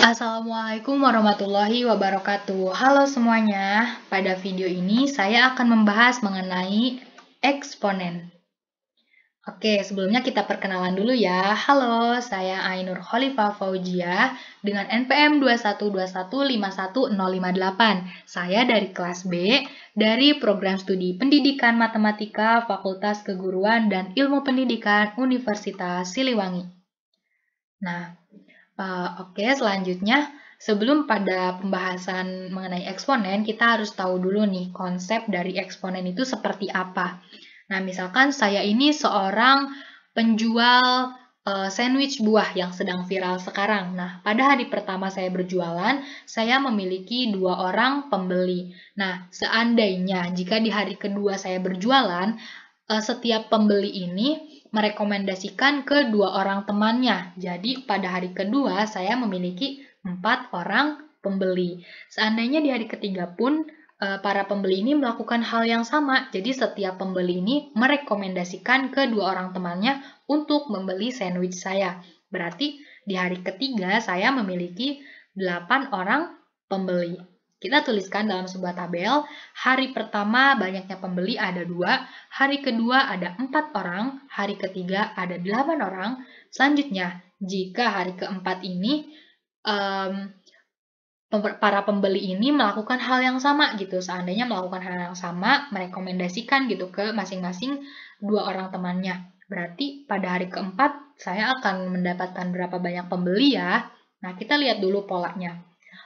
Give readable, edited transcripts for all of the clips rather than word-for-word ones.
Assalamualaikum warahmatullahi wabarakatuh. Halo semuanya, pada video ini saya akan membahas mengenai eksponen. Oke, sebelumnya kita perkenalan dulu ya. Halo, saya Ainur Khalifah Fauzia dengan NPM 212151058. Saya dari kelas B dari Program Studi Pendidikan Matematika Fakultas Keguruan dan Ilmu Pendidikan Universitas Siliwangi. Nah, oke, selanjutnya sebelum pada pembahasan mengenai eksponen, kita harus tahu dulu nih konsep dari eksponen itu seperti apa. Nah, misalkan saya ini seorang penjual sandwich buah yang sedang viral sekarang. Nah, pada hari pertama saya berjualan, saya memiliki 2 orang pembeli. Nah, seandainya jika di hari kedua saya berjualan, setiap pembeli ini merekomendasikan ke 2 orang temannya. Jadi pada hari kedua saya memiliki 4 orang pembeli. Seandainya di hari ketiga pun para pembeli ini melakukan hal yang sama. Jadi setiap pembeli ini merekomendasikan ke 2 orang temannya untuk membeli sandwich saya. Berarti di hari ketiga saya memiliki 8 orang pembeli. Kita tuliskan dalam sebuah tabel, hari pertama banyaknya pembeli ada 2, hari kedua ada 4 orang, hari ketiga ada 8 orang. Selanjutnya, jika hari keempat ini para pembeli ini melakukan hal yang sama gitu. Seandainya melakukan hal yang sama, merekomendasikan gitu ke masing-masing 2 orang temannya. Berarti pada hari keempat saya akan mendapatkan berapa banyak pembeli ya. Nah, kita lihat dulu polanya.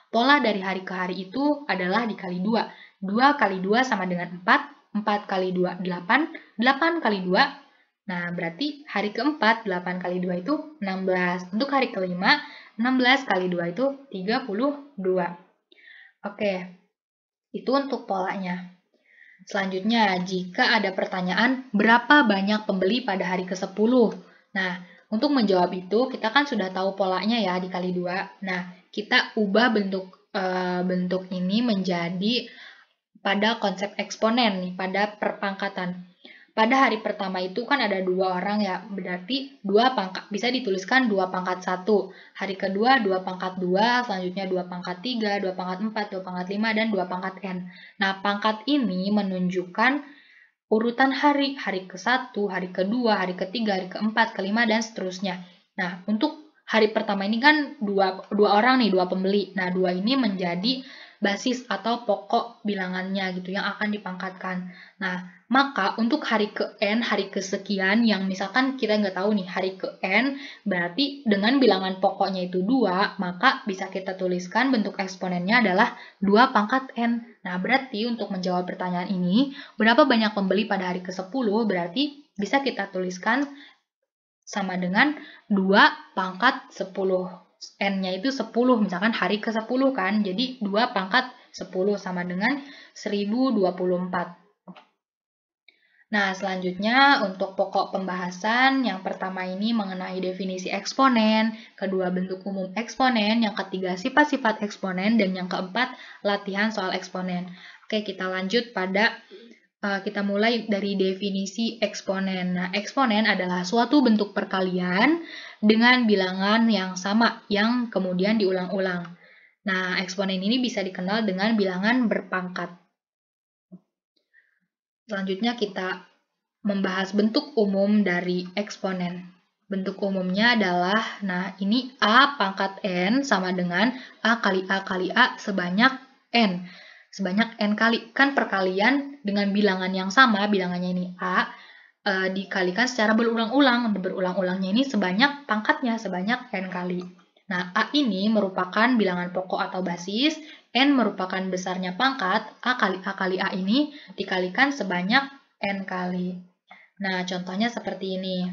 Pola dari hari ke hari itu adalah dikali 2. 2 kali 2 sama dengan 4, 4 kali 2, 8, 8 kali 2. Nah, berarti hari keempat, 8 kali 2 itu 16. Untuk hari kelima, 16 kali 2 itu 32. Oke, itu untuk polanya. Selanjutnya, jika ada pertanyaan, berapa banyak pembeli pada hari ke-10? Nah, untuk menjawab itu, kita kan sudah tahu polanya ya, dikali 2. Nah, kita ubah bentuk ini menjadi pada konsep eksponen nih, pada perpangkatan. Pada hari pertama itu kan ada 2 orang ya, berarti 2 pangkat bisa dituliskan 2 pangkat 1. Hari kedua 2 pangkat 2, selanjutnya 2 pangkat 3, 2 pangkat 4, 2 pangkat 5, dan 2 pangkat n. Nah, pangkat ini menunjukkan urutan hari ke-1, hari kedua, hari ketiga, hari keempat, kelima, dan seterusnya. Nah, untuk hari pertama ini kan 2 orang nih, 2 pembeli. Nah, 2 ini menjadi basis atau pokok bilangannya gitu yang akan dipangkatkan. Nah, maka untuk hari ke N, hari kesekian yang misalkan kita nggak tahu nih hari ke N, berarti dengan bilangan pokoknya itu 2, maka bisa kita tuliskan bentuk eksponennya adalah 2 pangkat N. Nah, berarti untuk menjawab pertanyaan ini, berapa banyak pembeli pada hari ke-10, berarti bisa kita tuliskan sama dengan 2 pangkat 10. N-nya itu 10, misalkan hari ke-10 kan, jadi 2 pangkat 10 sama dengan 1024. Nah, selanjutnya untuk pokok pembahasan, yang pertama ini mengenai definisi eksponen, kedua bentuk umum eksponen, yang ketiga sifat-sifat eksponen, dan yang keempat latihan soal eksponen. Oke, kita lanjut pada kita mulai dari definisi eksponen. Nah, eksponen adalah suatu bentuk perkalian dengan bilangan yang sama yang kemudian diulang-ulang. Nah, eksponen ini bisa dikenal dengan bilangan berpangkat. Selanjutnya kita membahas bentuk umum dari eksponen. Bentuk umumnya adalah, nah ini A pangkat N sama dengan A kali A kali A sebanyak N. Sebanyak N kali. Kan perkalian dengan bilangan yang sama, bilangannya ini A, dikalikan secara berulang-ulang. Berulang-ulangnya ini sebanyak pangkatnya, sebanyak N kali. Nah, A ini merupakan bilangan pokok atau basis, N merupakan besarnya pangkat, A kali A ini dikalikan sebanyak N kali. Nah, contohnya seperti ini.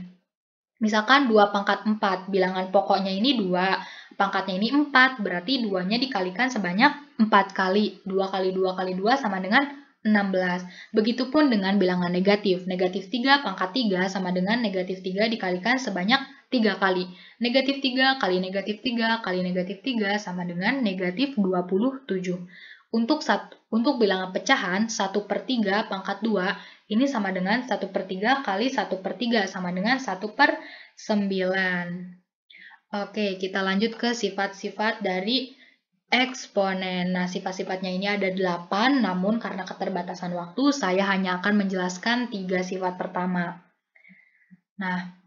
Misalkan 2 pangkat 4, bilangan pokoknya ini 2, pangkatnya ini 4, berarti 2-nya dikalikan sebanyak 4 kali. 2 kali 2 kali 2 sama dengan 16. Begitupun dengan bilangan negatif. Negatif 3 pangkat 3 sama dengan negatif 3 dikalikan sebanyak 3 kali. Negatif 3 kali negatif 3 kali negatif 3 sama dengan negatif 27. Untuk bilangan pecahan, 1/3 pangkat 2 ini sama dengan 1/3 kali 1/3 sama dengan 1/9. Oke, kita lanjut ke sifat-sifat dari eksponen. Nah, sifat-sifatnya ini ada 8, namun karena keterbatasan waktu, saya hanya akan menjelaskan 3 sifat pertama. Nah,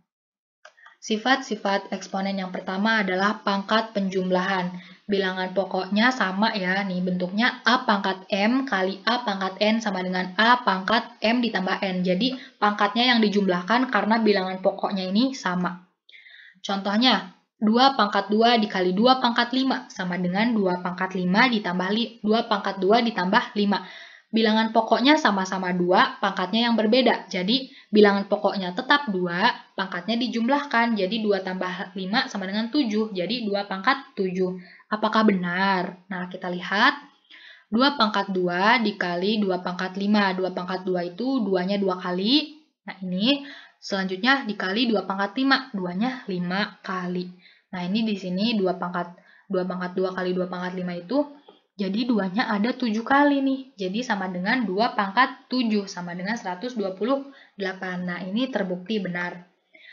sifat-sifat eksponen yang pertama adalah pangkat penjumlahan. Bilangan pokoknya sama ya, nih bentuknya A pangkat M kali A pangkat N sama dengan A pangkat M ditambah N. Jadi, pangkatnya yang dijumlahkan karena bilangan pokoknya ini sama. Contohnya, 2 pangkat 2 dikali 2 pangkat 5 sama dengan 2 pangkat 5 ditambah 2 pangkat 2 ditambah 5. Bilangan pokoknya sama-sama 2, pangkatnya yang berbeda. Jadi, bilangan pokoknya tetap 2, pangkatnya dijumlahkan. Jadi, 2 tambah 5 sama dengan 7. Jadi, 2 pangkat 7. Apakah benar? Nah, kita lihat. 2 pangkat 2 dikali 2 pangkat 5. 2 pangkat 2 itu 2-nya 2 kali. Nah, ini selanjutnya dikali 2 pangkat 5. 2-nya 5 kali. Nah, ini di sini 2 pangkat 2 kali 2 pangkat 5 itu jadi 2-nya ada 7 kali nih. Jadi sama dengan 2 pangkat 7 sama dengan 128. Nah, ini terbukti benar.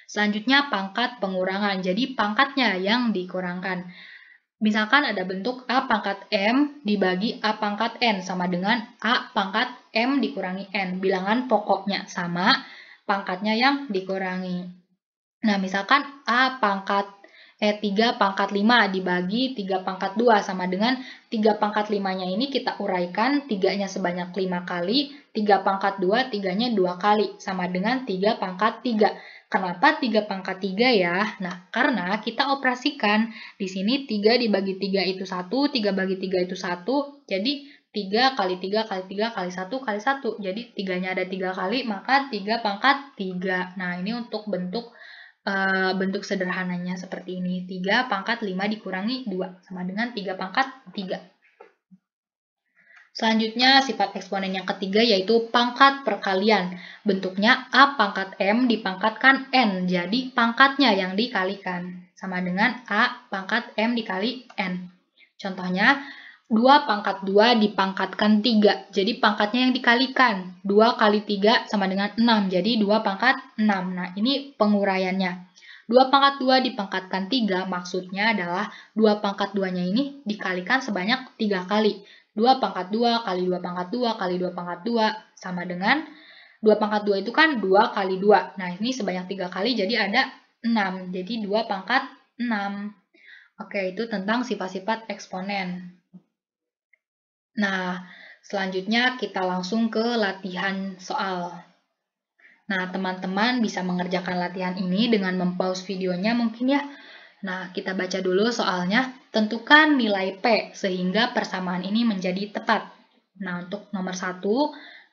Selanjutnya pangkat pengurangan. Jadi pangkatnya yang dikurangkan. Misalkan ada bentuk A pangkat M dibagi A pangkat N sama dengan A pangkat M dikurangi N. Bilangan pokoknya sama, pangkatnya yang dikurangi. Nah, misalkan A pangkat 3 pangkat 5 dibagi 3 pangkat 2 sama dengan 3 pangkat 5-nya ini kita uraikan, 3-nya sebanyak 5 kali, 3 pangkat 2, 3-nya 2 kali, sama dengan 3 pangkat 3. Kenapa 3 pangkat 3 ya? Nah, karena kita operasikan, di sini 3 dibagi 3 itu 1, 3 bagi 3 itu 1, jadi 3 kali 3 kali 3 kali 1 kali 1. Jadi 3-nya ada 3 kali, maka 3 pangkat 3. Nah, ini untuk bentuk sederhananya seperti ini. 3 pangkat 5 dikurangi 2 sama dengan 3 pangkat 3. Selanjutnya sifat eksponen yang ketiga yaitu pangkat perkalian. Bentuknya A pangkat M dipangkatkan N. Jadi pangkatnya yang dikalikan. Sama dengan A pangkat M dikali N. Contohnya 2 pangkat 2 dipangkatkan 3. Jadi pangkatnya yang dikalikan. 2 kali 3 sama dengan 6. Jadi 2 pangkat 6. Nah, ini penguraiannya. 2 pangkat 2 dipangkatkan 3 maksudnya adalah 2 pangkat 2-nya ini dikalikan sebanyak 3 kali. 2 pangkat 2 kali 2 pangkat 2 kali 2 pangkat 2 sama dengan 2 pangkat 2 itu kan 2 kali 2. Nah, ini sebanyak 3 kali jadi ada 6. Jadi 2 pangkat 6. Oke, itu tentang sifat-sifat eksponen. Nah, selanjutnya kita langsung ke latihan soal. Nah, teman-teman bisa mengerjakan latihan ini dengan mempause videonya mungkin ya. Nah, kita baca dulu soalnya. Tentukan nilai P sehingga persamaan ini menjadi tepat. Nah, untuk nomor 1,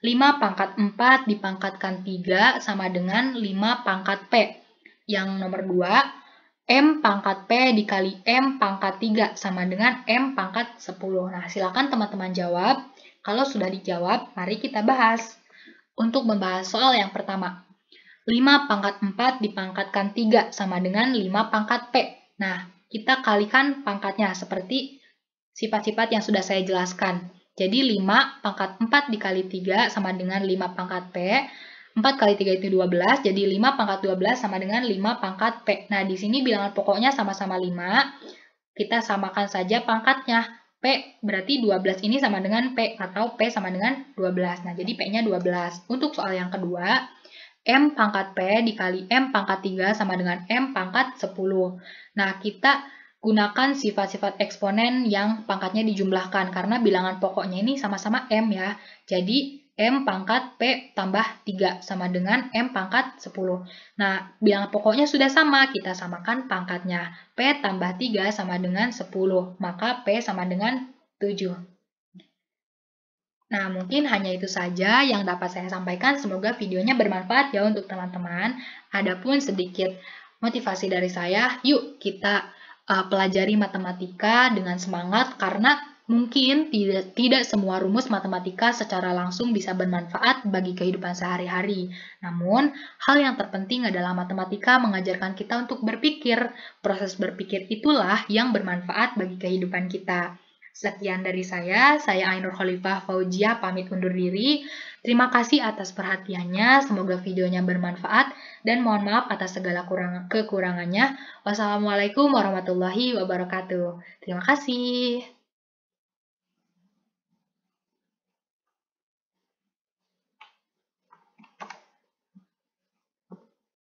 5 pangkat 4 dipangkatkan 3 sama dengan 5 pangkat P. Yang nomor 2, M pangkat P dikali M pangkat 3 sama dengan M pangkat 10. Nah, silakan teman-teman jawab. Kalau sudah dijawab, mari kita bahas. Untuk membahas soal yang pertama, 5 pangkat 4 dipangkatkan 3 sama dengan 5 pangkat P. Nah, kita kalikan pangkatnya seperti sifat-sifat yang sudah saya jelaskan. Jadi 5 pangkat 4 dikali 3 sama dengan 5 pangkat P. 4 kali 3 itu 12, jadi 5 pangkat 12 sama dengan 5 pangkat P. Nah, di sini bilangan pokoknya sama-sama 5. Kita samakan saja pangkatnya. P berarti 12 ini sama dengan P, atau P sama dengan 12. Nah, jadi P-nya 12. Untuk soal yang kedua, M pangkat P dikali M pangkat 3 sama dengan M pangkat 10. Nah, kita gunakan sifat-sifat eksponen yang pangkatnya dijumlahkan, karena bilangan pokoknya ini sama-sama M ya. Jadi, M pangkat P tambah 3 sama dengan M pangkat 10. Nah, bilangan pokoknya sudah sama, kita samakan pangkatnya. P tambah 3 sama dengan 10, maka P sama dengan 7. Nah, mungkin hanya itu saja yang dapat saya sampaikan. Semoga videonya bermanfaat ya untuk teman-teman. Adapun sedikit motivasi dari saya, yuk kita pelajari matematika dengan semangat karena mungkin tidak semua rumus matematika secara langsung bisa bermanfaat bagi kehidupan sehari-hari. Namun, hal yang terpenting adalah matematika mengajarkan kita untuk berpikir. Proses berpikir itulah yang bermanfaat bagi kehidupan kita. Sekian dari saya Ainur Khalifah Fauzia pamit undur diri. Terima kasih atas perhatiannya, semoga videonya bermanfaat dan mohon maaf atas segala kekurangannya. Wassalamualaikum warahmatullahi wabarakatuh. Terima kasih.